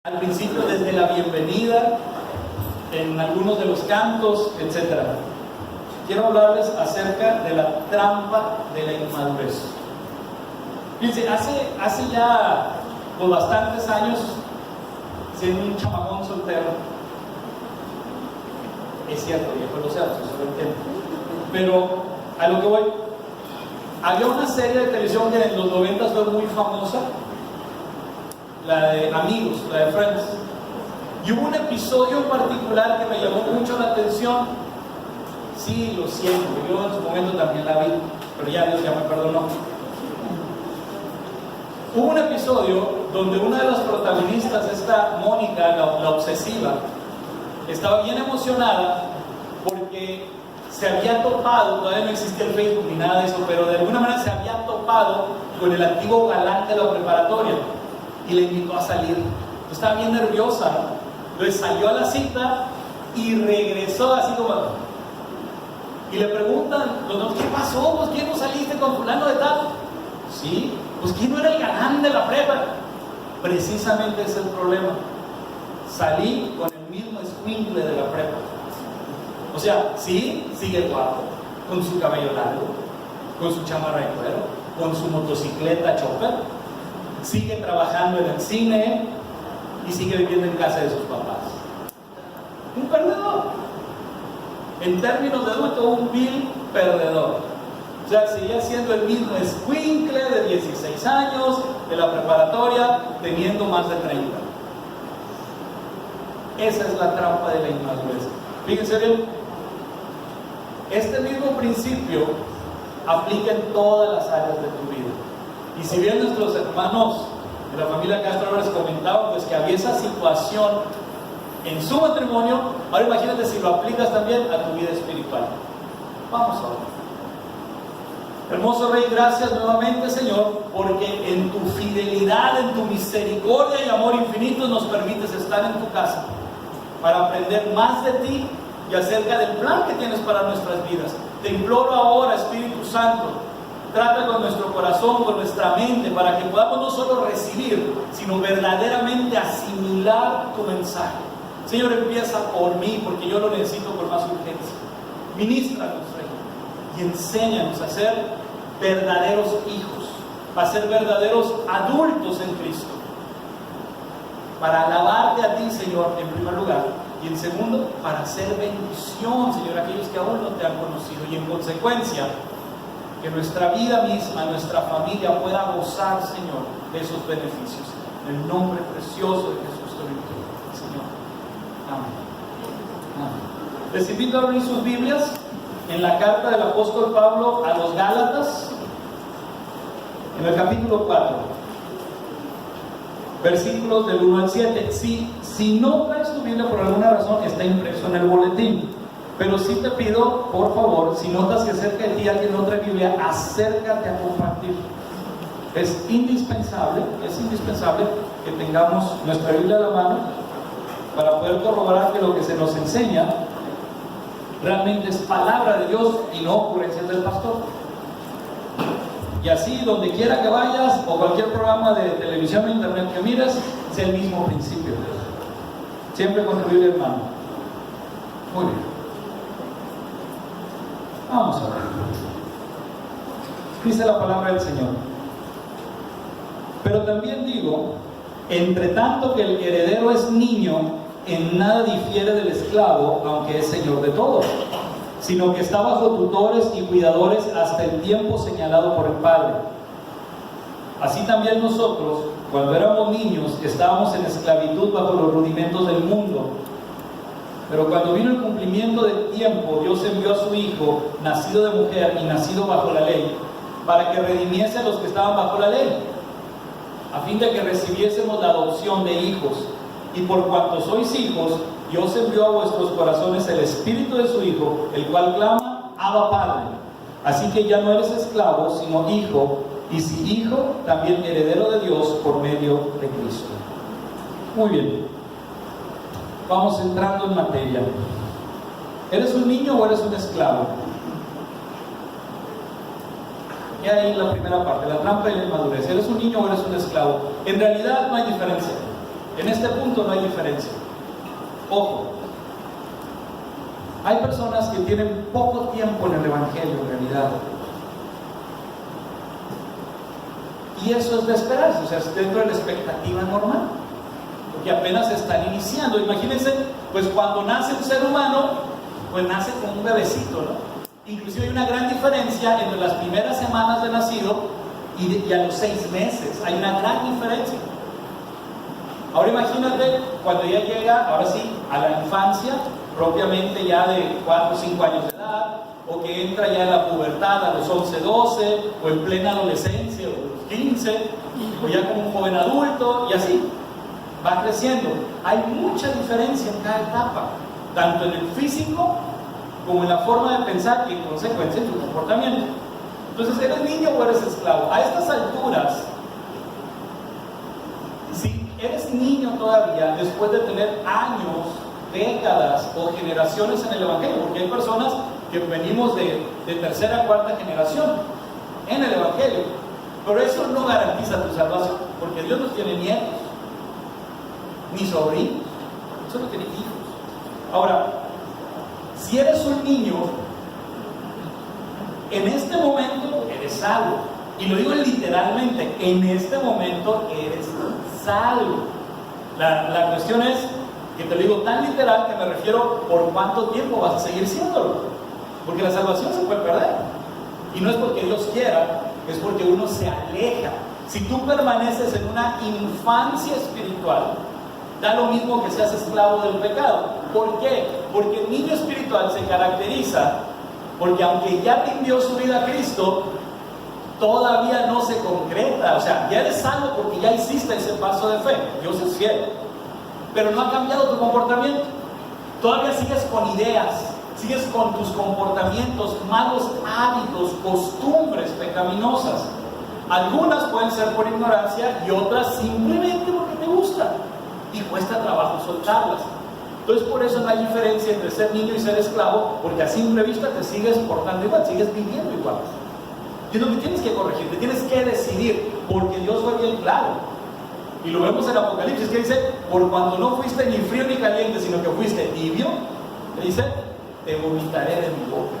al principio desde la bienvenida, en algunos de los cantos, etc. Quiero hablarles acerca de la trampa de la inmadurez. Fíjense, hace ya pues, bastantes años, siendo un chamacón soltero, es cierto, viejo lo sé, eso lo entiendo, pero a lo que voy, había una serie de televisión que en los 90 fue muy famosa, la de Amigos, la de Friends, y hubo un episodio en particular que me llamó mucho la atención. Sí, lo siento, yo en su momento también la vi, pero ya Dios ya me perdonó. Hubo un episodio donde una de las protagonistas, esta Mónica, la obsesiva, estaba bien emocionada porque se había topado, todavía no existía el Facebook ni nada de eso, pero de alguna manera se había topado con el antiguo galán de la preparatoria y le invitó a salir. Estaba bien nerviosa, entonces salió a la cita y regresó así como... Y le preguntan los dos, ¿qué pasó? Pues ¿quién no saliste con fulano de tal? Sí, pues ¿quién no era el galán de la prepa? Precisamente ese es el problema. Salí con el mismo escuincle de la prepa. O sea, sí, sigue guapo, con su cabello largo, con su chamarra de cuero, con su motocicleta chopper, sigue trabajando en el cine y sigue viviendo en casa de sus papás. Un perdedor. En términos de adulto, un vil perdedor. O sea, seguía siendo el mismo escuincle de 16 años, de la preparatoria, teniendo más de 30. Esa es la trampa de la inmadurez. Fíjense bien, este mismo principio aplica en todas las áreas de tu vida. Y si bien nuestros hermanos de la familia Castro les comentaban pues, que había esa situación en su matrimonio, ahora imagínate si lo aplicas también a tu vida espiritual. Vamos a ver. Hermoso Rey, gracias nuevamente, Señor, porque en tu fidelidad, en tu misericordia y amor infinito nos permites estar en tu casa para aprender más de ti y acerca del plan que tienes para nuestras vidas. Te imploro ahora, Espíritu Santo, trata con nuestro corazón, con nuestra mente, para que podamos no solo recibir, sino verdaderamente asimilar tu mensaje. Señor, empieza por mí, porque yo lo necesito con más urgencia. Ministranos, Rey, y enséñanos a ser verdaderos hijos, a ser verdaderos adultos en Cristo, para alabarte a ti, Señor, en primer lugar, y en segundo, para hacer bendición, Señor, a aquellos que aún no te han conocido, y en consecuencia, que nuestra vida misma, nuestra familia pueda gozar, Señor, de esos beneficios. En el nombre precioso de Jesús te lo pido, Señor. Amén. Amén. Les invito a abrir sus Biblias en la carta del apóstol Pablo a los Gálatas, en el capítulo 4, versículos del 1 al 7. Si no traes tu Biblia por alguna razón, está impreso en el boletín. Pero sí te pido, por favor, si notas que cerca de ti alguien no trae Biblia, acércate a compartir. Es indispensable que tengamos nuestra Biblia a la mano para poder corroborar que lo que se nos enseña realmente es palabra de Dios y no ocurrencias del pastor. Y así, donde quiera que vayas o cualquier programa de televisión o internet que mires, es el mismo principio. Siempre con tu Biblia en mano. Muy bien. Vamos a ver. Dice la palabra del Señor. Pero también digo, entre tanto que el heredero es niño, en nada difiere del esclavo, aunque es señor de todo, sino que está bajo tutores y cuidadores hasta el tiempo señalado por el Padre. Así también nosotros, cuando éramos niños, estábamos en esclavitud bajo los rudimentos del mundo. Pero cuando vino el cumplimiento del tiempo, Dios envió a su Hijo, nacido de mujer y nacido bajo la ley, para que redimiese a los que estaban bajo la ley, a fin de que recibiésemos la adopción de hijos. Y por cuanto sois hijos, Dios envió a vuestros corazones el Espíritu de su Hijo, el cual clama, Abba Padre. Así que ya no eres esclavo, sino hijo, y si hijo, también heredero de Dios por medio de Cristo. Muy bien. Vamos entrando en materia. ¿Eres un niño o eres un esclavo? Y ahí la primera parte, la trampa de la inmadurez. ¿Eres un niño o eres un esclavo? En realidad no hay diferencia. En este punto no hay diferencia. Ojo, hay personas que tienen poco tiempo en el Evangelio en realidad. Y eso es de esperarse, o sea, es dentro de la expectativa normal. Porque apenas están iniciando. Imagínense, pues cuando nace un ser humano, pues nace como un bebecito, ¿no? Inclusive hay una gran diferencia entre las primeras semanas de nacido y a los 6 meses. Hay una gran diferencia. Ahora imagínate cuando ya llega, ahora sí, a la infancia, propiamente ya de 4 o 5 años de edad, o que entra ya en la pubertad a los 11, 12, o en plena adolescencia, o los 15, o ya como un joven adulto, y así, va creciendo. Hay mucha diferencia en cada etapa, tanto en el físico, como en la forma de pensar y en consecuencia en tu comportamiento. Entonces, ¿eres niño o eres esclavo? A estas alturas, si eres niño todavía, después de tener años, décadas o generaciones en el Evangelio, porque hay personas que venimos de tercera, cuarta generación en el Evangelio, pero eso no garantiza tu salvación, porque Dios no tiene nietos, ni sobrinos, solo tiene hijos. Ahora, si eres un niño, en este momento eres salvo. Y lo digo literalmente, en este momento eres salvo. La cuestión es que te lo digo tan literal que me refiero por cuánto tiempo vas a seguir siéndolo. Porque la salvación se puede perder. Y no es porque Dios quiera, es porque uno se aleja. Si tú permaneces en una infancia espiritual, da lo mismo que seas esclavo del pecado. ¿Por qué? Porque el niño espiritual se caracteriza porque aunque ya rindió su vida a Cristo, todavía no se concreta. O sea, ya eres salvo porque ya hiciste ese paso de fe. Dios es fiel. Pero no ha cambiado tu comportamiento. Todavía sigues con ideas, sigues con tus comportamientos, malos hábitos, costumbres pecaminosas. Algunas pueden ser por ignorancia y otras simplemente porque te gustan y cuesta trabajo soltarlas. Entonces, por eso no hay diferencia entre ser niño y ser esclavo, porque a simple vista te sigues portando igual, sigues viviendo igual. Y no te tienes que corregir, te tienes que decidir, porque Dios fue bien claro. Y lo vemos en Apocalipsis, que dice: por cuanto no fuiste ni frío ni caliente, sino que fuiste tibio, te dice: te vomitaré de mi boca.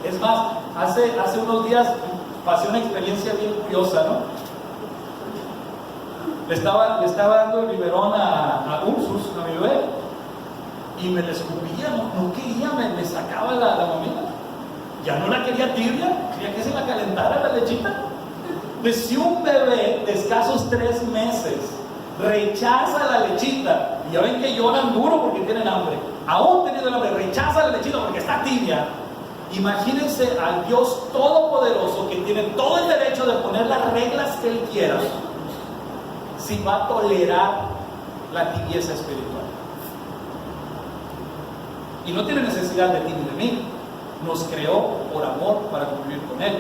Es más, hace unos días pasé una experiencia bien curiosa, ¿no? Le estaba dando el biberón a Ursus, a mi bebé, y me la escupía, no quería, me sacaba la mamita. Ya no la quería tibia, quería que se la calentara la lechita. Pues si un bebé de escasos 3 meses rechaza la lechita, y ya ven que lloran duro porque tienen hambre, aún teniendo hambre, rechaza la lechita porque está tibia. Imagínense al Dios Todopoderoso, que tiene todo el derecho de poner las reglas que Él quiera, si va a tolerar la tibieza espiritual. Y no tiene necesidad de ti ni de mí. Nos creó por amor para convivir con Él.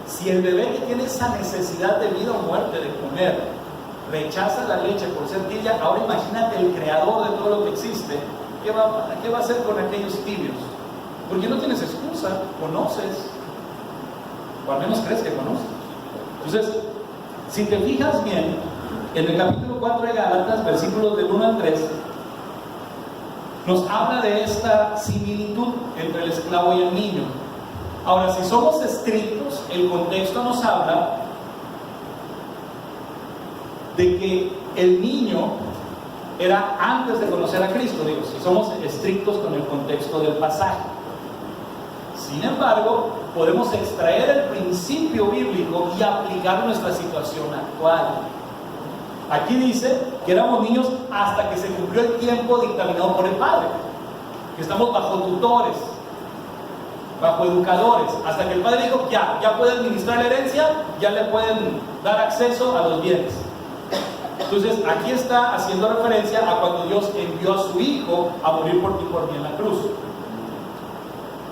Si el bebé que tiene esa necesidad de vida o muerte de comer rechaza la leche por ser tibia, ahora imagínate el creador de todo lo que existe. ¿Qué va a hacer con aquellos tibios? Porque no tienes excusa, conoces, o al menos crees que conoces. Entonces, si te fijas bien, en el capítulo 4 de Gálatas, versículos del 1 al 3, nos habla de esta similitud entre el esclavo y el niño. Ahora, si somos estrictos, el contexto nos habla de que el niño era antes de conocer a Cristo, digo, si somos estrictos con el contexto del pasaje. Sin embargo, podemos extraer el principio bíblico y aplicar nuestra situación actual. Aquí dice que éramos niños hasta que se cumplió el tiempo dictaminado por el Padre, que estamos bajo tutores, bajo educadores, hasta que el Padre dijo: ya puede administrar la herencia, ya le pueden dar acceso a los bienes. Entonces aquí está haciendo referencia a cuando Dios envió a su Hijo a morir por ti y por mí en la cruz.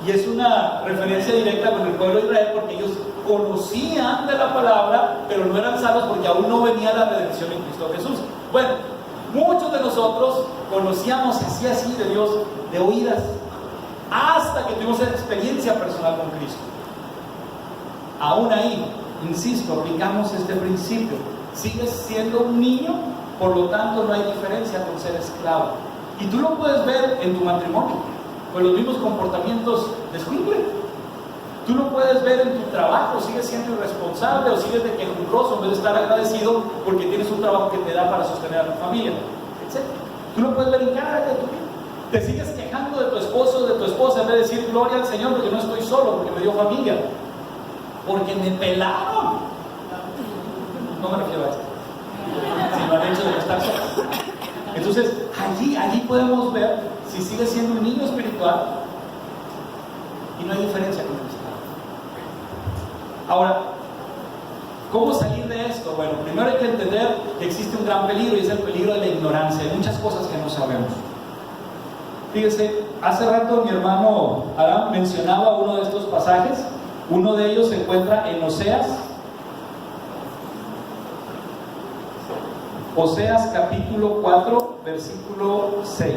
Y es una referencia directa con el pueblo de Israel, porque ellos conocían de la palabra, pero no eran salvos porque aún no venía la redención en Cristo Jesús. Bueno, muchos de nosotros conocíamos así de Dios de oídas, hasta que tuvimos esa experiencia personal con Cristo. Aún ahí, insisto, aplicamos este principio. ¿Sigues siendo un niño Por lo tanto, no hay diferencia con ser esclavo. Y tú lo puedes ver en tu matrimonio, con los mismos comportamientos de escuincle. Tú lo puedes ver en tu trabajo, sigues siendo irresponsable o sigues de quejumbroso en vez de estar agradecido porque tienes un trabajo que te da para sostener a tu familia, etc. Tú lo puedes ver en cada área de tu vida. Te sigues quejando de tu esposo o de tu esposa en vez de decir gloria al Señor porque no estoy solo, porque me dio familia, porque me pelaron. No me refiero a esto, sino al hecho de no estar solo. Entonces, allí podemos ver si sigues siendo un niño espiritual y no hay diferencia con el esclavo. Ahora, ¿cómo salir de esto? Bueno, primero hay que entender que existe un gran peligro y es el peligro de la ignorancia. Hay muchas cosas que no sabemos. Fíjese, hace rato mi hermano Aram mencionaba uno de estos pasajes. Uno de ellos se encuentra en Oseas. Oseas capítulo 4, versículo 6.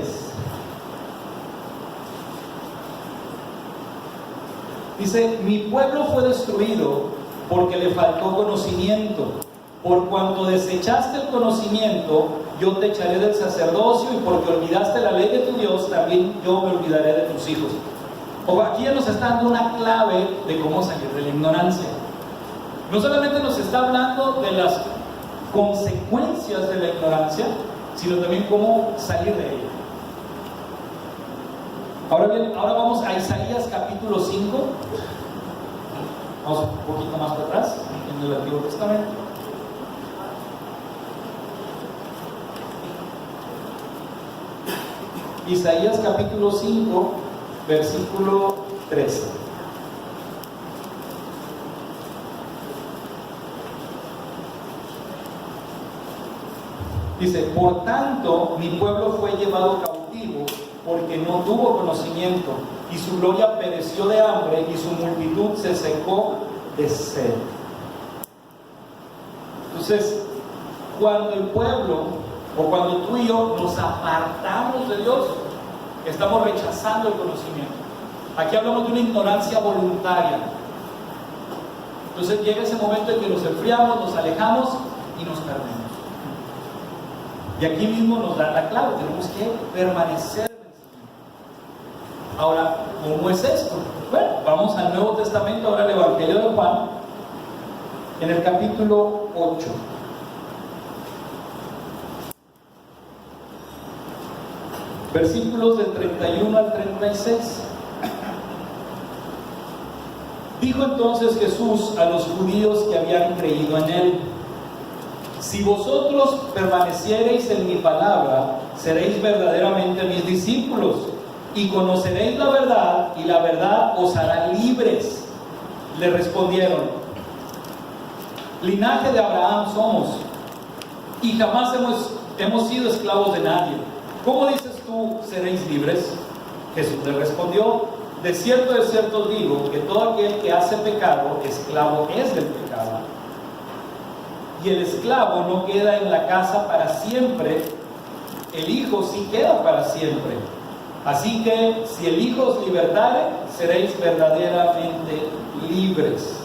Dice: mi pueblo fue destruido porque le faltó conocimiento. Por cuanto desechaste el conocimiento, yo te echaré del sacerdocio, y porque olvidaste la ley de tu Dios, también yo me olvidaré de tus hijos. O aquí nos está dando una clave de cómo salir de la ignorancia. No solamente nos está hablando de las consecuencias de la ignorancia, sino también cómo salir de ella. Ahora bien, ahora vamos a Isaías capítulo 5. Vamos un poquito más para atrás, en el Antiguo Testamento. Isaías capítulo 5, versículo 13. Dice: por tanto, mi pueblo fue llevado cautivo porque no tuvo conocimiento, y su gloria pereció de hambre, y su multitud se secó de sed. Entonces, cuando el pueblo, o cuando tú y yo nos apartamos de Dios, estamos rechazando el conocimiento. Aquí hablamos de una ignorancia voluntaria. Entonces llega ese momento en que nos enfriamos, nos alejamos y nos perdemos. Y aquí mismo nos da la clave: tenemos que permanecer en el Señor. Ahora, ¿cómo es esto? Bueno, vamos al Nuevo Testamento, ahora al Evangelio de Juan, en el capítulo 8. Versículos del 31 al 36. Dijo entonces Jesús a los judíos que habían creído en él: si vosotros permaneciereis en mi palabra, seréis verdaderamente mis discípulos, y conoceréis la verdad, y la verdad os hará libres. Le respondieron: linaje de Abraham somos, y jamás hemos sido esclavos de nadie. ¿Cómo dices tú, seréis libres? Jesús le respondió: de cierto os digo, que todo aquel que hace pecado, esclavo es del pecado. Y el esclavo no queda en la casa para siempre, el Hijo sí queda para siempre. Así que si el Hijo os libertare, seréis verdaderamente libres.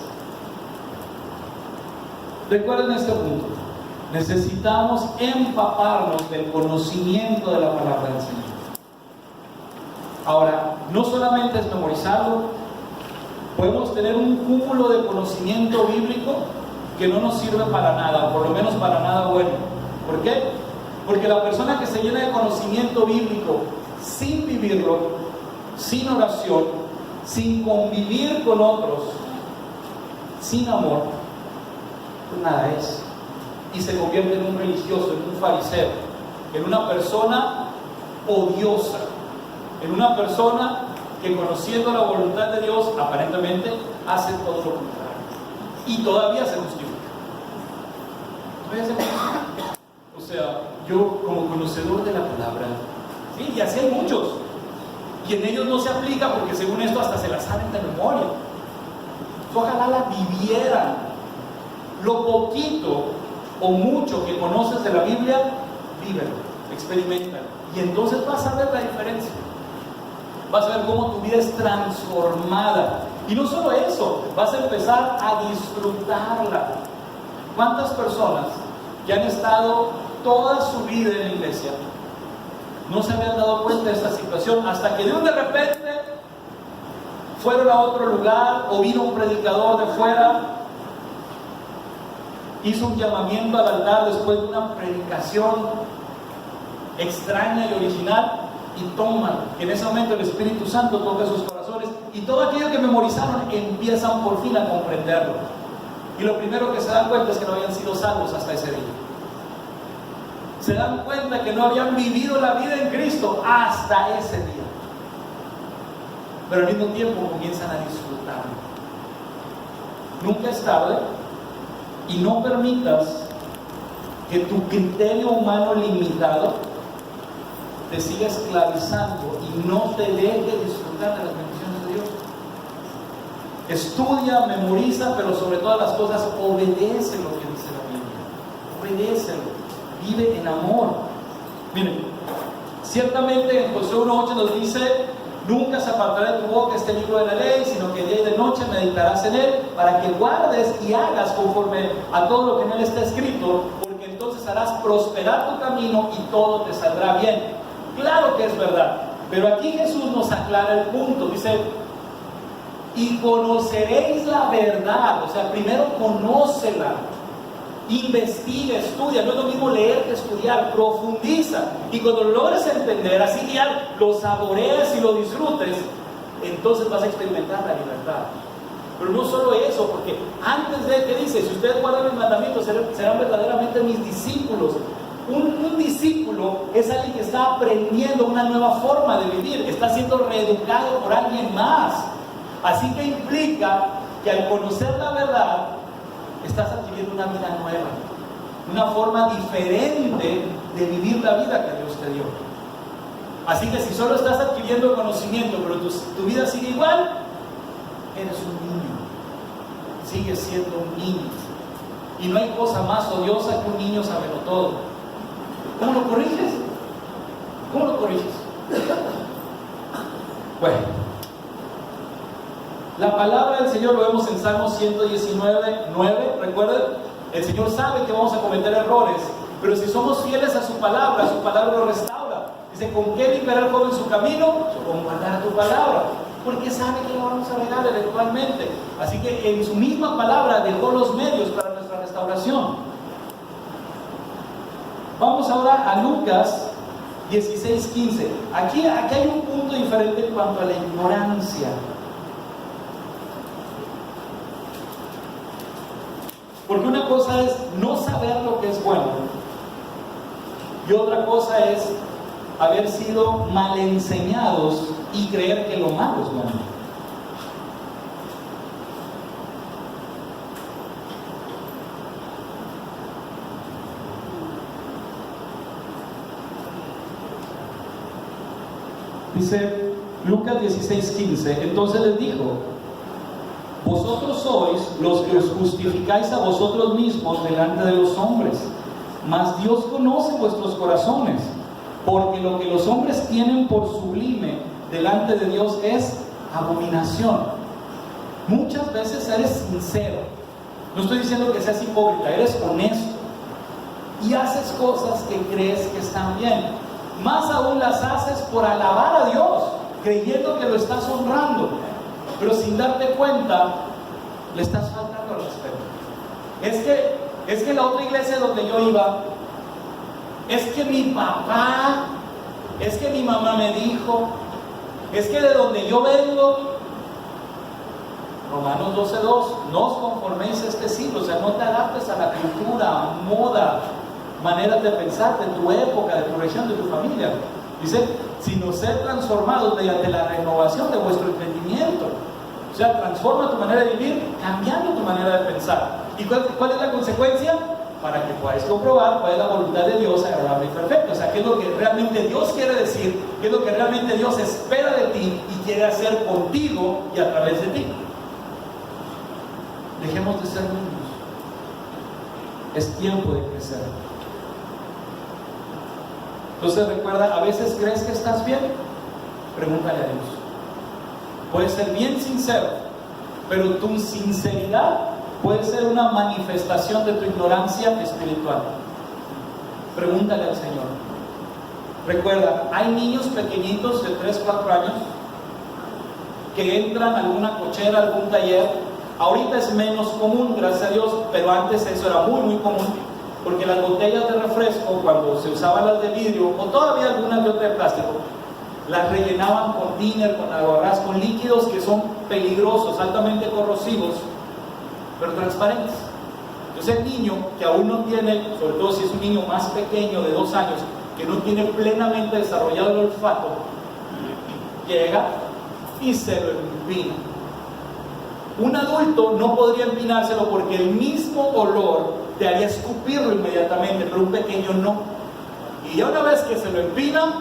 Recuerden este punto: necesitamos empaparnos del conocimiento de la palabra del Señor. Ahora, no solamente es memorizarlo, podemos tener un cúmulo de conocimiento bíblico que no nos sirve para nada, por lo menos para nada bueno. ¿Por qué? Porque la persona que se llena de conocimiento bíblico sin vivirlo, sin oración, sin convivir con otros, sin amor, pues nada es. Y se convierte en un religioso, en un fariseo, en una persona odiosa, en una persona que, conociendo la voluntad de Dios, aparentemente hace todo lo contrario. Y todavía se justifica. O sea, yo como conocedor de la palabra, sí, y así hay muchos, y en ellos no se aplica porque según esto hasta se la saben de memoria. Ojalá la vivieran. Lo poquito o mucho que conoces de la Biblia, vívelo, experimentalo, y entonces vas a ver la diferencia. Vas a ver cómo tu vida es transformada. Y no solo eso, vas a empezar a disfrutarla. ¿Cuántas personas que han estado toda su vida en la iglesia, no se habían dado cuenta de esta situación hasta que de repente fueron a otro lugar o vino un predicador de fuera, hizo un llamamiento al altar después de una predicación extraña y original, y toman, en ese momento el Espíritu Santo toca sus corazones y todo aquello que memorizaron empiezan por fin a comprenderlo, y lo primero que se dan cuenta es que no habían sido salvos hasta ese día. Se dan cuenta que no habían vivido la vida en Cristo hasta ese día, pero al mismo tiempo comienzan a disfrutarlo. Nunca es tarde, y no permitas que tu criterio humano limitado te siga esclavizando y no te deje disfrutar de las bendiciones de Dios. Estudia, memoriza, pero sobre todas las cosas obedece lo que dice la Biblia. Obedécelo, vive en amor. Miren, ciertamente en Josué 1:8 nos dice: nunca se apartará de tu boca este libro de la ley, sino que día y de noche meditarás en él, para que guardes y hagas conforme a todo lo que en él está escrito, porque entonces harás prosperar tu camino y todo te saldrá bien. Claro que es verdad, pero aquí Jesús nos aclara el punto. Dice: y conoceréis la verdad. O sea, primero conócela, investiga, estudia. No es lo mismo leer que estudiar. Profundiza, y cuando lo logres entender, así ya lo saborees y lo disfrutes, entonces vas a experimentar la libertad. Pero no solo eso, porque antes de que dice: si ustedes guardan mis mandamientos, serán verdaderamente mis discípulos. Un discípulo es alguien que está aprendiendo una nueva forma de vivir, está siendo reeducado por alguien más. Así que implica que al conocer la verdad, estás adquiriendo una vida nueva, una forma diferente de vivir la vida que Dios te dio. Así que si solo estás adquiriendo conocimiento, pero tu vida sigue igual, eres un niño, sigues siendo un niño. Y no hay cosa más odiosa que un niño saberlo todo. ¿Cómo lo corriges? ¿Cómo lo corriges? Bueno, la palabra del Señor lo vemos en Salmo 119:9. Recuerden, el Señor sabe que vamos a cometer errores, pero si somos fieles a su palabra lo restaura. Dice: ¿con qué limpiará el joven su camino? Con guardar tu palabra, porque sabe que lo vamos a regar eventualmente. Así que en su misma palabra dejó los medios para nuestra restauración. Vamos ahora a Lucas 16:15. Aquí hay un punto diferente en cuanto a la ignorancia. Porque una cosa es no saber lo que es bueno, y otra cosa es haber sido mal enseñados y creer que lo malo es bueno. Dice Lucas 16:15: entonces les dijo: vosotros sois los que os justificáis a vosotros mismos delante de los hombres, mas Dios conoce vuestros corazones, porque lo que los hombres tienen por sublime delante de Dios es abominación. Muchas veces eres sincero, no estoy diciendo que seas hipócrita, eres honesto y haces cosas que crees que están bien. Más aún las haces por alabar a Dios, creyendo que lo estás honrando, pero sin darte cuenta le estás faltando al respeto. Es que la otra iglesia donde yo iba, es que mi papá, es que mi mamá me dijo, es que de donde yo vengo. Romanos 12:2: no os conforméis a este siglo. O sea, no te adaptes a la cultura, moda, maneras de pensar de tu época, de tu región, de tu familia. Dice: sino ser transformados mediante la renovación de vuestro entendimiento. O sea, transforma tu manera de vivir, cambiando tu manera de pensar. ¿Y cuál es la consecuencia? Para que podáis comprobar cuál es la voluntad de Dios, agradable y perfecta. O sea, qué es lo que realmente Dios quiere decir, qué es lo que realmente Dios espera de ti y quiere hacer contigo y a través de ti. Dejemos de ser niños. Es tiempo de crecer. Entonces recuerda, a veces crees que estás bien, pregúntale a Dios. Puedes ser bien sincero, pero tu sinceridad puede ser una manifestación de tu ignorancia espiritual. Pregúntale al Señor. Recuerda, hay niños pequeñitos de 3, 4 años que entran a alguna cochera, a algún taller. Ahorita es menos común, gracias a Dios, pero antes eso era muy, muy común. Porque las botellas de refresco, cuando se usaban las de vidrio, o todavía algunas de otra de plástico, las rellenaban con thinner, con aguarrás, con líquidos que son peligrosos, altamente corrosivos, pero transparentes. Entonces el niño que aún no tiene, sobre todo si es un niño más pequeño de 2 años, que no tiene plenamente desarrollado el olfato, llega y se lo empina. Un adulto no podría empinárselo porque el mismo olor te haría escupirlo inmediatamente, pero un pequeño no. Y ya una vez que se lo empina,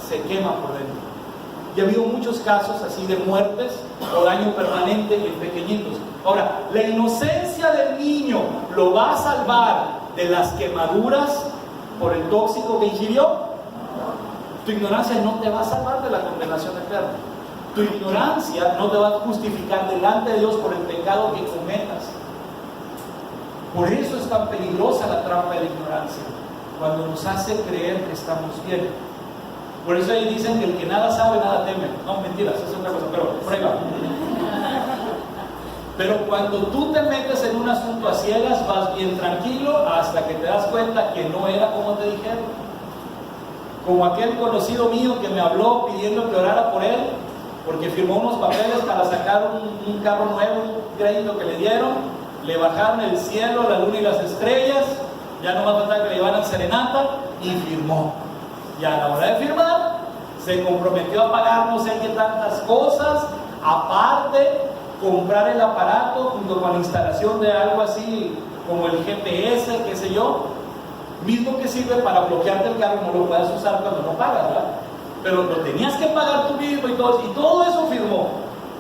se quema por dentro. Y ha habido muchos casos así de muertes o daño permanente en pequeñitos. Ahora, ¿la inocencia del niño lo va a salvar de las quemaduras por el tóxico que ingirió? Tu ignorancia no te va a salvar de la condenación eterna. Tu ignorancia no te va a justificar delante de Dios por el pecado que cometas. Por eso es tan peligrosa la trampa de la ignorancia, cuando nos hace creer que estamos bien. Por eso ahí dicen que el que nada sabe, nada teme. No, mentiras, eso es otra cosa, pero por ahí va. Pero cuando tú te metes en un asunto a ciegas, vas bien tranquilo hasta que te das cuenta que no era como te dijeron. Como aquel conocido mío que me habló pidiendo que orara por él, porque firmó unos papeles para sacar un carro nuevo, un crédito que le dieron. Le bajaron el cielo, la luna y las estrellas, ya no más faltaba que le llevaran serenata, y firmó. Y a la hora de firmar, se comprometió a pagar no sé qué tantas cosas, aparte, comprar el aparato junto con la instalación de algo así como el GPS, qué sé yo, mismo que sirve para bloquearte el carro, no lo puedes usar cuando no pagas, ¿verdad? Pero lo tenías que pagar tú mismo y todo eso firmó.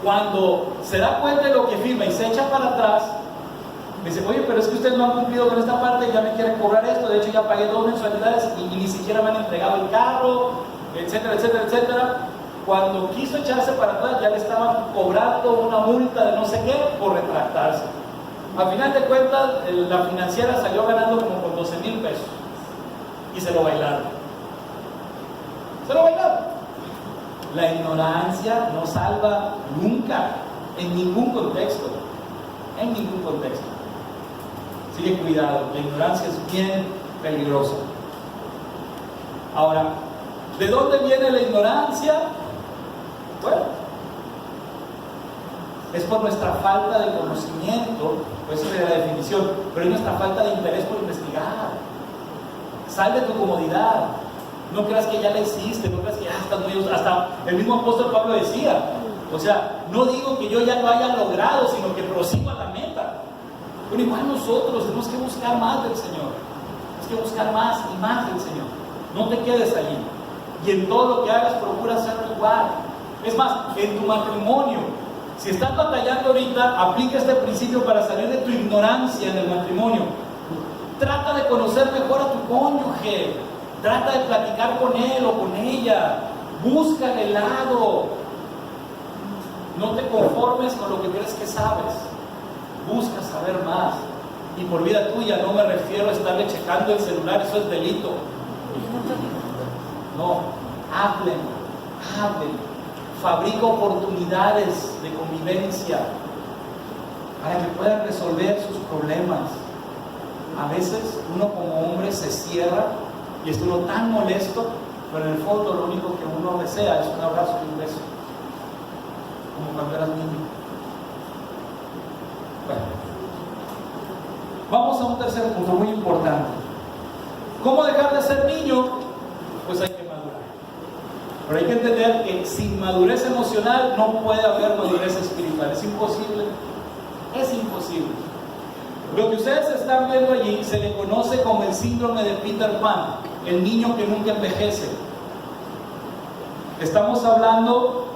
Cuando se da cuenta de lo que firma y se echa para atrás, me dice, oye, pero es que ustedes no han cumplido con esta parte y ya me quieren cobrar esto, de hecho ya pagué 2 mensualidades y ni siquiera me han entregado el carro, etcétera, etcétera, etcétera. Cuando quiso echarse para atrás ya le estaban cobrando una multa de no sé qué por retractarse. Al final de cuentas, la financiera salió ganando como con 12,000 pesos y se lo bailaron. Se lo bailaron. La ignorancia no salva nunca, en ningún contexto. En ningún contexto. Así que cuidado, la ignorancia es bien peligrosa. Ahora, ¿de dónde viene la ignorancia? Bueno, es por nuestra falta de conocimiento, pues esa es la definición, pero es nuestra falta de interés por investigar. Sal de tu comodidad. No creas que ya la hiciste, no creas que ya estás muy... Hasta el mismo apóstol Pablo decía, o sea, no digo que yo ya lo haya logrado, sino que prosigo a la meta. Bueno, igual nosotros tenemos que buscar más del Señor. Tenemos que buscar más y más del Señor. No te quedes allí. Y en todo lo que hagas, procura hacerlo igual. Es más, en tu matrimonio, si estás batallando ahorita, aplica este principio para salir de tu ignorancia en el matrimonio. Trata de conocer mejor a tu cónyuge. Trata de platicar con él o con ella. Busca el lado. No te conformes con lo que crees que sabes. Busca saber más. Y por vida tuya no me refiero a estarle checando el celular, eso es delito. No, hablen. Fabrica oportunidades de convivencia para que puedan resolver sus problemas. A veces uno como hombre se cierra y es uno tan molesto, pero en el fondo lo único que uno desea es un abrazo y un beso, como cuando eras niño. Bueno, vamos a un tercer punto muy importante. ¿Cómo dejar de ser niño? Pues hay que madurar. Pero hay que entender que sin madurez emocional no puede haber madurez espiritual. Es imposible. Es imposible. Lo que ustedes están viendo allí se le conoce como el síndrome de Peter Pan, el niño que nunca envejece. Estamos hablando,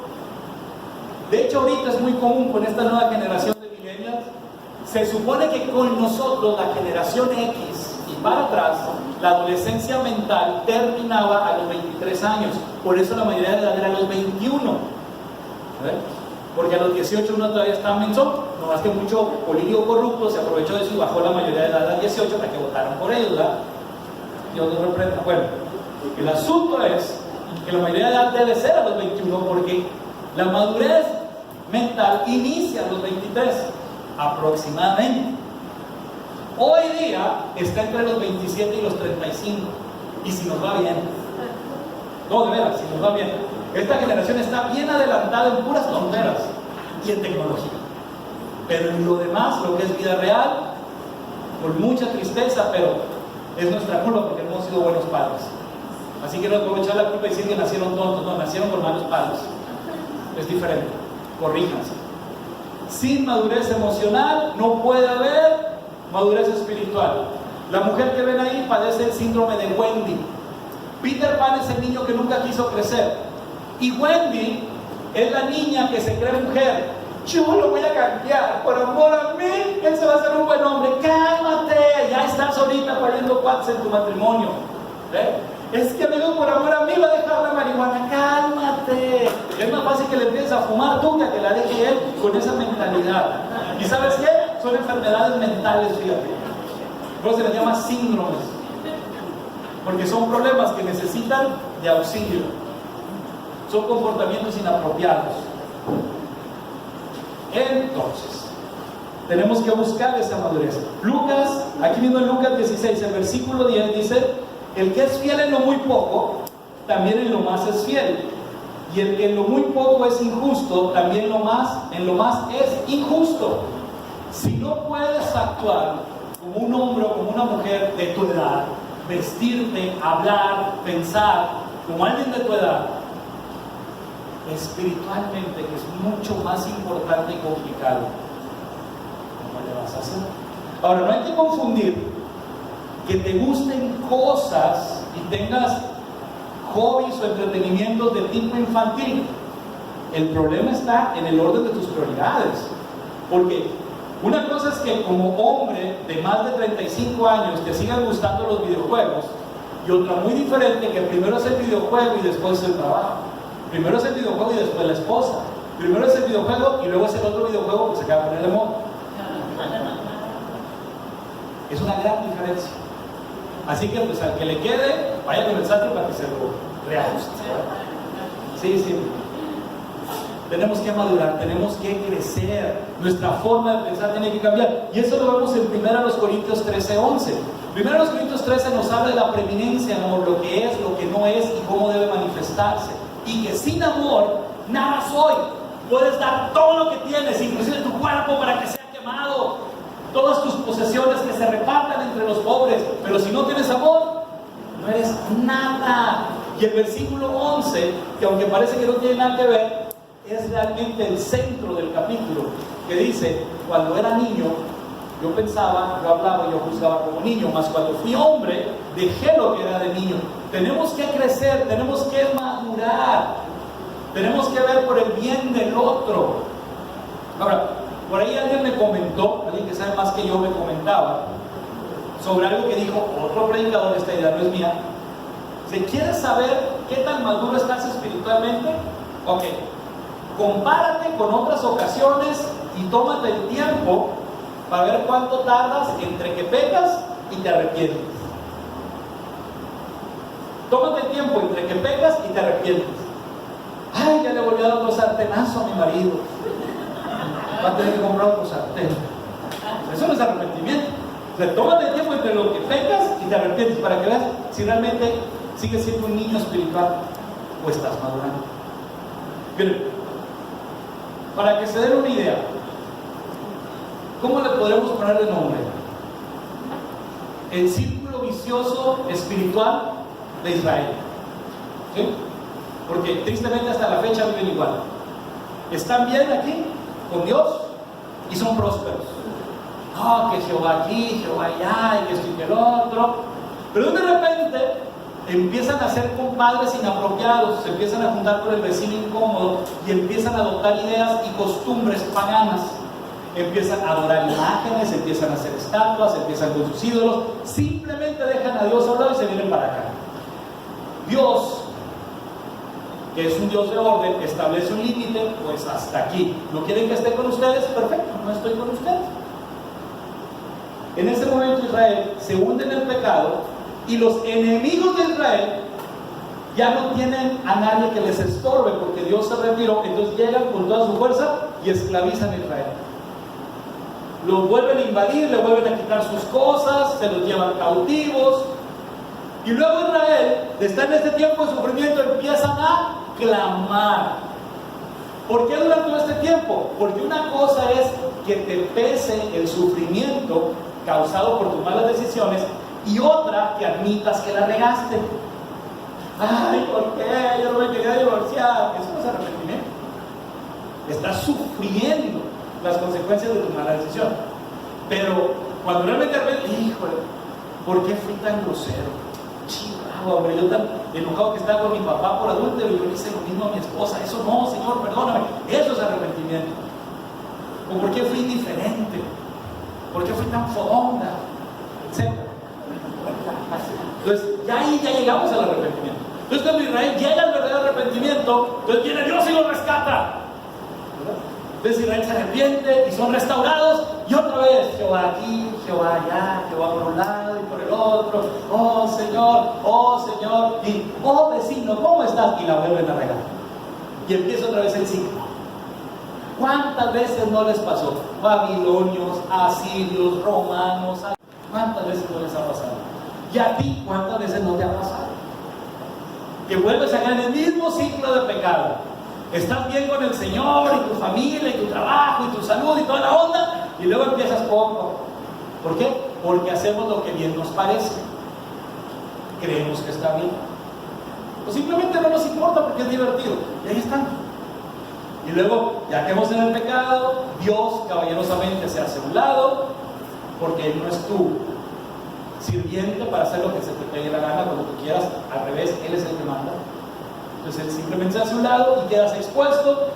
de hecho ahorita es muy común con esta nueva generación de millennials. Se supone que con nosotros, la generación X y para atrás, la adolescencia mental terminaba a los 23 años. Por eso la mayoría de edad era a los 21. Porque a los 18 uno todavía está menso, no más que mucho político corrupto se aprovechó de eso y bajó la mayoría de edad a 18 para que votaran por ellos, ¿verdad? Dios nos reprenda. Bueno, el asunto es que la mayoría de edad debe ser a los 21, porque la madurez mental inicia a los 23, aproximadamente. Hoy día está entre los 27 y los 35, y si nos va bien, no, de veras, si nos va bien, esta generación está bien adelantada en puras tonteras y en tecnología, pero en lo demás, lo que es vida real, con mucha tristeza, pero es nuestra culpa porque no hemos sido buenos padres. Así que no podemos echar la culpa y decir que nacieron tontos, no, nacieron con malos padres. Es diferente, corríjanse. Sin madurez emocional no puede haber madurez espiritual. La mujer que ven ahí padece el síndrome de Wendy. Peter Pan es el niño que nunca quiso crecer, y Wendy es la niña que se cree mujer. Yo lo voy a cambiar, por amor a mí, él se va a hacer un buen hombre. Cálmate, ya estás ahorita pariendo cuates en tu matrimonio. Es que amigo, por amor a mí va a dejar la marihuana. Cálmate. Es más fácil que le empieces a fumar tú que la deje él con esa mentalidad. ¿Y sabes qué? Son enfermedades mentales, fíjate. Luego se les llama síndromes, porque son problemas que necesitan de auxilio. Son comportamientos inapropiados. Entonces, tenemos que buscar esa madurez. Lucas, aquí mismo en Lucas 16, el versículo 10 dice: el que es fiel en lo muy poco, también en lo más es fiel. Y el que en lo muy poco es injusto, también en lo más es injusto. Si no puedes actuar como un hombre o como una mujer de tu edad, vestirte, hablar, pensar como alguien de tu edad, espiritualmente, que es mucho más importante y complicado, ¿cómo le vas a hacer? Ahora, no hay que confundir que te gusten cosas y tengas hobbies o entretenimientos de tipo infantil. El problema está en el orden de tus prioridades, porque una cosa es que como hombre de más de 35 años te sigan gustando los videojuegos, y otra muy diferente, que primero es el videojuego y después el trabajo. Primero es el videojuego y después la esposa. Primero es el videojuego y luego es el otro videojuego que se acaba de poner de moda. Es una gran diferencia. Así que pues al que le quede, vaya con el santo para que se lo reajuste. Sí. Tenemos que madurar, tenemos que crecer. Nuestra forma de pensar tiene que cambiar. Y eso lo vemos en 1 Corintios 13:11. 1 Corintios 13 nos habla de la preeminencia en amor, lo que es, lo que no es y cómo debe manifestarse. Y que sin amor, nada soy. Puedes dar todo lo que tienes, inclusive tu cuerpo, para que sea quemado, todas tus posesiones que se repartan entre los pobres, pero si no tienes amor, no eres nada. Y el versículo 11, que aunque parece que no tiene nada que ver, es realmente el centro del capítulo, que dice: cuando era niño, yo pensaba, yo hablaba, yo juzgaba como niño, mas cuando fui hombre, dejé lo que era de niño. Tenemos que crecer, tenemos que madurar, tenemos que ver por el bien del otro. Ahora, por ahí alguien me comentó, alguien que sabe más que yo me comentaba, sobre algo que dijo otro predicador, esta idea no es mía. Si quieres saber qué tan maduro estás espiritualmente, ok, compárate con otras ocasiones y tómate el tiempo para ver cuánto tardas entre que pecas y te arrepientes. Tómate el tiempo entre que pecas y te arrepientes. Ay, ya le volví a dar otro sartenazo a mi marido. Va a tener que comprar otro sartén. Eso no es arrepentimiento. O sea, tómate el tiempo entre lo que pecas y te arrepientes para que veas si realmente sigues siendo un niño espiritual o estás madurando. Bien, para que se den una idea, ¿cómo le podremos poner de nombre? El círculo vicioso espiritual de Israel. ¿Sí? Porque tristemente hasta la fecha viven igual. Están bien aquí con Dios y son prósperos. No, que Jehová aquí, Jehová allá, y que esto y que el otro. Pero de repente empiezan a ser compadres inapropiados, se empiezan a juntar con el vecino incómodo y empiezan a adoptar ideas y costumbres paganas. Empiezan a adorar imágenes, empiezan a hacer estatuas, empiezan con sus ídolos, simplemente dejan a Dios a un lado y se vienen para acá. Dios, que es un Dios de orden, establece un límite, pues hasta aquí. ¿No quieren que esté con ustedes? Perfecto, no estoy con ustedes. En ese momento Israel se hunde en el pecado Y los enemigos de Israel ya no tienen a nadie que les estorbe porque Dios se retiró. Entonces llegan con toda su fuerza y esclavizan a Israel. Los vuelven a invadir, le vuelven a quitar sus cosas, se los llevan cautivos. Y luego Israel, está en este tiempo de sufrimiento, empiezan a clamar. ¿Por qué durante todo este tiempo? Porque una cosa es que te pese el sufrimiento causado por tus malas decisiones, y otra que admitas que la regaste. Ay, ¿por qué? Yo no me quería divorciar. Eso no es arrepentimiento. Estás sufriendo las consecuencias de tu mala decisión. Pero cuando realmente arrepientes, híjole, ¿por qué fui tan grosero? Chihuahua, hombre, yo tan enojado que estaba con mi papá por adúltero y yo le hice lo mismo a mi esposa. Eso no, Señor, perdóname. Eso es arrepentimiento. ¿O por qué fui indiferente? ¿Por qué fui tan fodonga? Etcétera. Entonces, ya ahí ya llegamos al arrepentimiento. Entonces, cuando Israel llega al verdadero arrepentimiento, entonces viene Dios y lo rescata. Entonces Israel se arrepiente y son restaurados, y otra vez Jehová aquí, Jehová allá, Jehová por un lado y por el otro. Oh Señor, y oh vecino, ¿cómo estás? Y la vuelven a regar. Y empieza otra vez el ciclo. ¿Cuántas veces no les pasó? Babilonios, asirios, romanos. ¿Cuántas veces no les ha pasado? ¿Y a ti cuántas veces no te ha pasado? Que vuelves a caer en el mismo ciclo de pecado. Estás bien con el Señor y tu familia y tu trabajo y tu salud y toda la onda, y luego empiezas poco. ¿Por qué? Porque hacemos lo que bien nos parece. Creemos que está bien. O simplemente no nos importa porque es divertido. Y ahí están. Y luego, ya que hemos en el pecado, Dios caballerosamente se hace a un lado, porque Él no es tu sirviente para hacer lo que se te pegue la gana cuando tú quieras. Al revés, Él es el que manda. Entonces Él simplemente se hace a un lado y quedas expuesto.